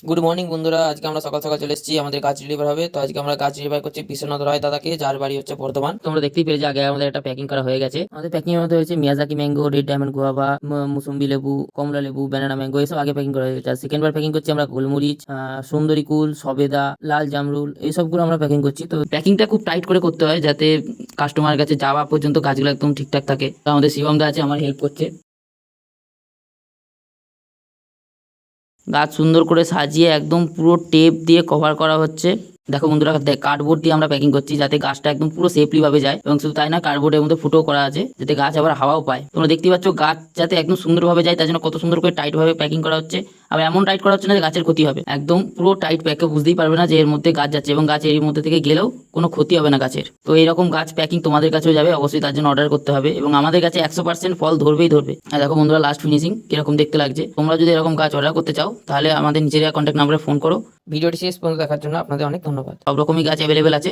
Good morning বন্ধুরা, আজকে আমরা সকাল সকাল চলে এসেছি। আমাদের গাছ ডেলিভার হবে, তো আজকে আমরা গাছ ডেলিভার করছি বিশ্বনাথ রায় দাদাকে, যার বাড়ি হচ্ছে বর্ধমান। তোমরা দেখতেই পেরেছি, আগে আমাদের একটা প্যাকিং করা হয়ে গেছে। আমাদের প্যাকিং এর মধ্যে হয়েছে Miyazaki mango, red diamond guava, mosambi লেবু, কমলা লেবু, ব্যানানা ম্যাঙ্গো, এসব আগে প্যাকিং করা হয়ে গেছে। আর সেকেন্ড বার প্যাকিং করছি আমরা গোলমরিচ, সুন্দরী কুল, সবেদা, লাল জামরুল, এইসবগুলো আমরা প্যাকিং করছি। তো প্যাকিংটা খুব টাইট করে করতে হয়, যাতে কাস্টমার কাছে যাওয়া পর্যন্ত গাছগুলো একদম ঠিকঠাক থাকে। তো আমাদের শিবম দা আছে, আমার হেল্প করছে। গাছ সুন্দর করে সাজিয়ে একদম পুরো টেপ দিয়ে কভার করা হচ্ছে। দেখো বন্ধুরা, কার্ডবোর্ড দিয়ে আমরা প্যাকিং করছি, যাতে গাছটা একদম পুরো সেফলি ভাবে যায়। এবং শুধু তাই না, কার্ডবোর্ডের মধ্যে ফুটো করা আছে, যাতে গাছ আবার হাওয়াও পায়। তোমরা দেখতে পাচ্ছ গাছ যাতে একদম সুন্দরভাবে যায়, তার জন্য কত সুন্দর করে টাইট ভাবে প্যাকিং করা হচ্ছে। আবার এমন টাইট করা হচ্ছে না যে গাছের ক্ষতি হবে, একদম পুরো টাইট প্যাকে, বুঝতেই পারবে না যে এর মধ্যে গাছ যাচ্ছে, এবং গাছ এর মধ্যে থেকে গেলেও কোনো ক্ষতি হবে না গাছের। তো এইরকম গাছ প্যাকিং তোমাদের কাছেও যাবে, অবশ্যই তার জন্য অর্ডার করতে হবে। এবং আমাদের কাছে 100% ফল ধরবেই ধরবে। আর দেখো বন্ধুরা, লাস্ট ফিনিশিং কিরকম দেখতে লাগছে। তোমরা যদি এরকম গাছ অর্ডার করতে চাও, তাহলে আমাদের নিচের কন্ট্যাক্ট নাম্বারে ফোন করো। ভিডিওটি শেষ পর্যন্ত দেখার জন্য আপনাদের অনেক ধন্যবাদ। সব রকমই গাছ অ্যাভেলেবেল আছে।